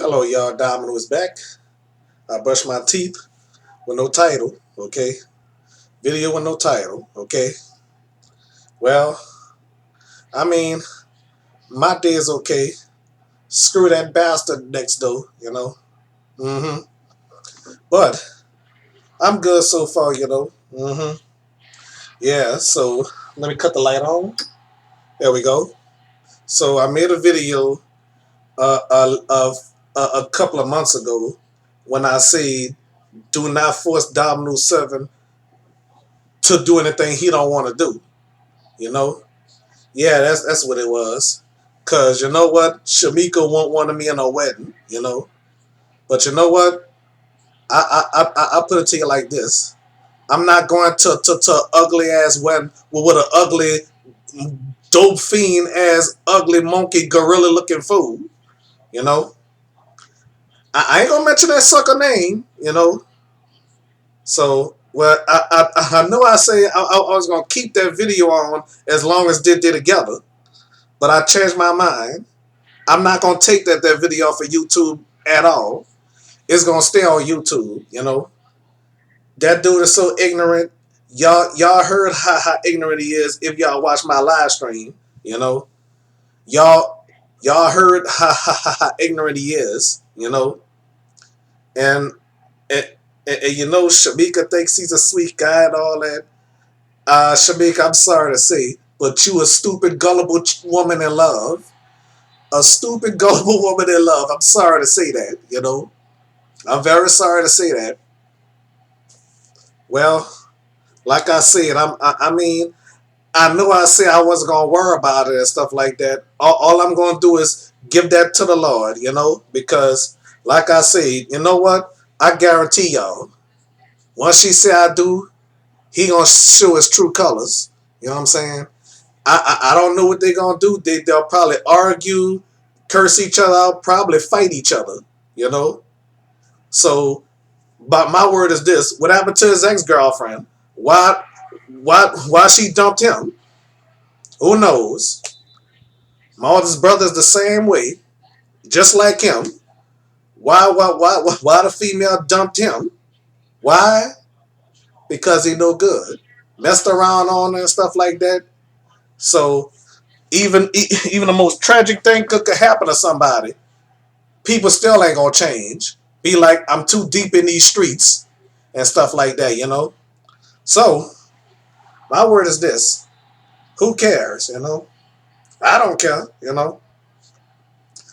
Hello, y'all. Dominoes back. I brushed my teeth with no title. Okay. Video with no title. Okay. Well, I mean, my day is okay. Screw that bastard next door. Mm-hmm. But I'm good so far. Mm-hmm. Yeah. So let me cut the light on. There we go. So I made a video of a couple of months ago when I said, "Do not force Domino 7 to do anything he don't want to do." You know. Yeah, that's what it was. Cause you know what, Shamika won't want me in her wedding. But you know what, I put it to you like this: I'm not going to ugly ass wedding with an ugly dope fiend ass ugly monkey gorilla looking fool. You know, I ain't gonna mention that sucker name. So well, I know I say I was gonna keep that video on as long as they together, but I changed my mind. I'm not gonna take that video off of YouTube at all. It's gonna stay on YouTube. That dude is so ignorant. Y'all heard how ignorant he is if y'all watch my live stream. You know, y'all y'all heard how ignorant he is. And, and Shamika thinks he's a sweet guy and all that. Shamika, I'm sorry to say, but you a stupid gullible woman in love. A stupid gullible woman in love. I'm sorry to say that. I'm very sorry to say that. Well, like I said, I mean, I knew I said I wasn't gonna worry about it and stuff like that. All I'm gonna do is give that to the Lord, because like I said, you know what? I guarantee y'all, once she say I do, he gonna show his true colors. You know what I'm saying? I don't know what they're gonna do. They'll probably argue, curse each other out, probably fight each other. You know. So, but my word is this: what happened to his ex girlfriend? Why she dumped him? Who knows? My oldest brother's the same way, just like him. Why the female dumped him? Why? Because he no good. Messed around on her and stuff like that. So even the most tragic thing could happen to somebody. People still ain't gonna change. Be like, I'm too deep in these streets and stuff like that. So my word is this: who cares? I don't care.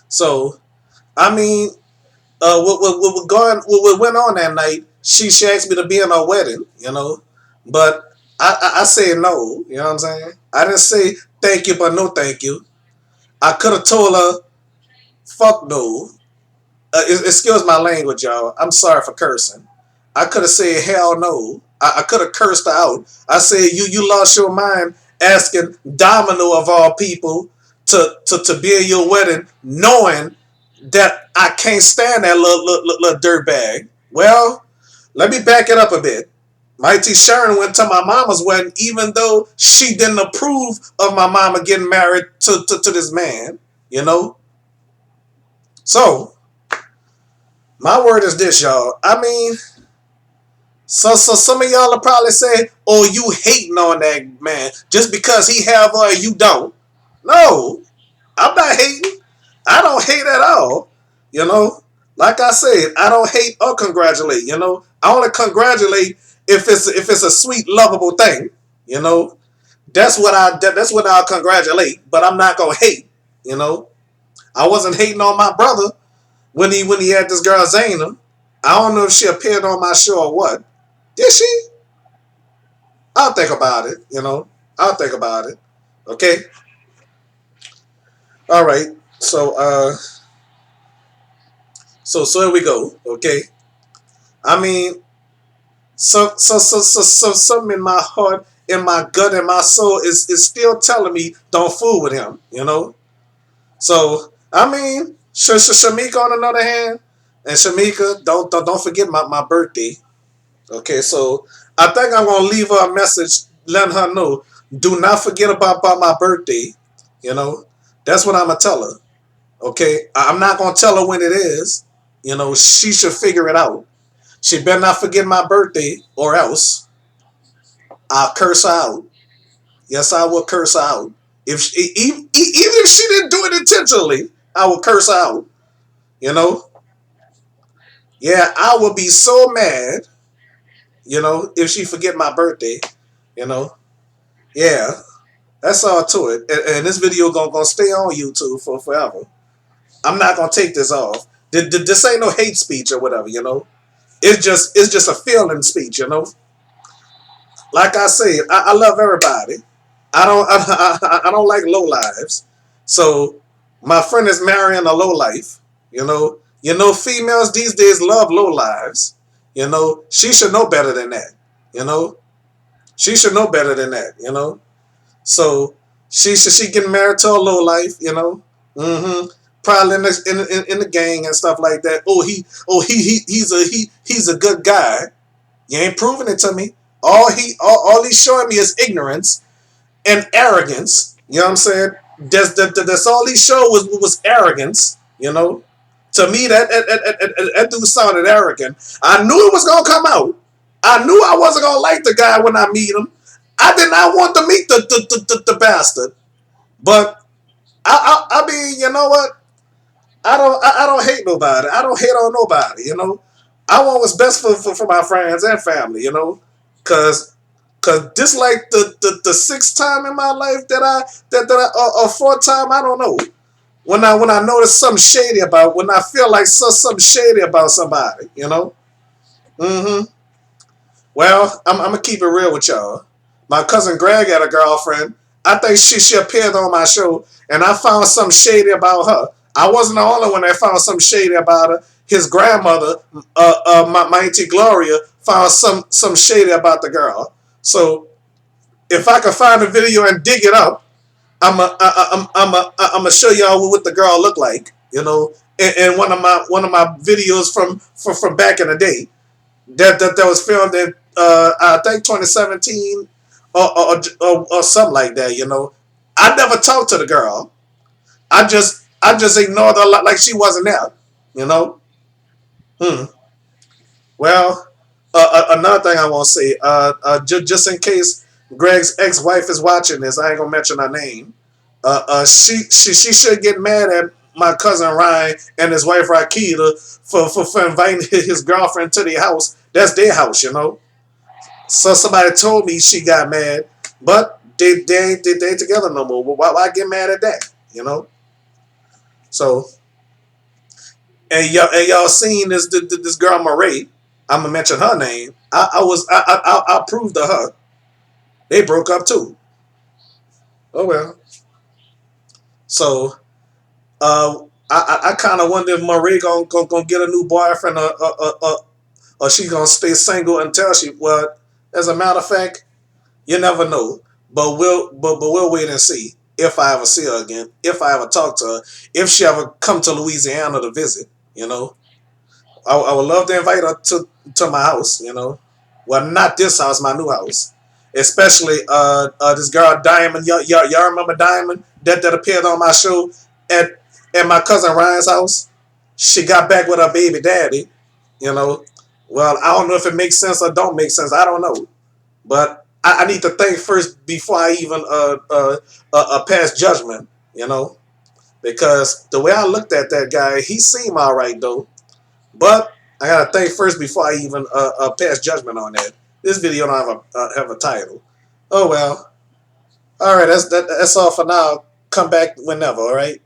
So I mean, what went on that night? She asked me to be in her wedding. But I said no. You know what I'm saying? I didn't say thank you, but no thank you. I could have told her fuck no. Excuse my language, y'all. I'm sorry for cursing. I could have said hell no. I could have cursed her out. I said you lost your mind asking Domino of all people to be in your wedding, knowing that I can't stand that little dirtbag. Well, let me back it up a bit. Mighty Sharon went to my mama's wedding, even though she didn't approve of my mama getting married to this man. You know. So my word is this, y'all. I mean, so some of y'all will probably say, "Oh, you hating on that man just because he have her and you don't." No, I'm not hating. I don't hate at all. You know, like I said, I don't hate or congratulate. I only congratulate if it's a sweet, lovable thing. You know, that's what I'll congratulate. But I'm not gonna hate. You know, I wasn't hating on my brother when he had this girl Zaina. I don't know if she appeared on my show or what. Did she? I'll think about it. I'll think about it. Okay. All right. So here we go. Okay. I mean, so something in my heart, in my gut, in my soul is still telling me don't fool with him. So I mean, Shamika on another hand, and Shamika, don't forget my birthday. Okay, so I think I'm gonna leave her a message letting her know, do not forget about my birthday. You know, that's what I'm gonna tell her. Okay, I'm not gonna tell her when it is. You know, she should figure it out. She better not forget my birthday, or else I'll curse her out. Yes, I will curse her out. If she, even if she didn't do it intentionally, I will curse her out. You know, yeah, I will be so mad. You know, if she forget my birthday. You know, yeah, that's all to it. And this video gonna stay on YouTube for forever. I'm not gonna take this off. This ain't no hate speech or whatever. You know, it's just a feeling speech. You know, like I say, I love everybody. I don't I don't like low lives. So my friend is marrying a low life. Females these days love low lives. She should know better than that. You know, she should know better than that. So she getting married to a low life. Probably in the gang and stuff like that. He's a good guy. You ain't proving it to me. All he's showing me is ignorance and arrogance. You know what I'm saying? That's all he showed was arrogance. To me that dude sounded arrogant. I knew it was gonna come out. I knew I wasn't gonna like the guy when I meet him. I did not want to meet the bastard. But I mean, you know what? I don't hate nobody. I don't hate on nobody. I want what's best for my friends and family. Cause this like the sixth time in my life or fourth time, I don't know. When I notice something shady about, when I feel like something shady about somebody. Mm-hmm. Well, I'm gonna keep it real with y'all. My cousin Greg had a girlfriend. I think she appeared on my show, and I found something shady about her. I wasn't the only one that found something shady about her. His grandmother, my auntie Gloria, found some shady about the girl. So if I can find a video and dig it up, I'm a show y'all what the girl looked like. In one of my videos from back in the day that was filmed in I think 2017 or something like that. I never talked to the girl. I just ignored her like she wasn't there. You know. Hmm. Well, another thing I want to say, just in case Greg's ex-wife is watching this, I ain't gonna mention her name. She should get mad at my cousin Ryan and his wife Rakita for inviting his girlfriend to their house. That's their house. So somebody told me she got mad, but they ain't together no more. Why get mad at that? So and y'all seen this girl Marie. I'm gonna mention her name. I approved of her. They broke up too. Oh well. So I kind of wonder if Marie gonna get a new boyfriend or she gonna stay single until she. Well, as a matter of fact, you never know. But we'll wait and see if I ever see her again. If I ever talk to her. If she ever come to Louisiana to visit. I would love to invite her to my house. Well, not this house, my new house. Especially this girl Diamond. Y'all remember Diamond that appeared on my show at my cousin Ryan's house? She got back with her baby daddy. You know. Well, I don't know if it makes sense or don't make sense. I don't know, but I need to think first before I even pass judgment. Because the way I looked at that guy, he seemed all right though. But I gotta think first before I even pass judgment on that. This video don't have a title. Oh well. All right, that's all for now. Come back whenever. All right.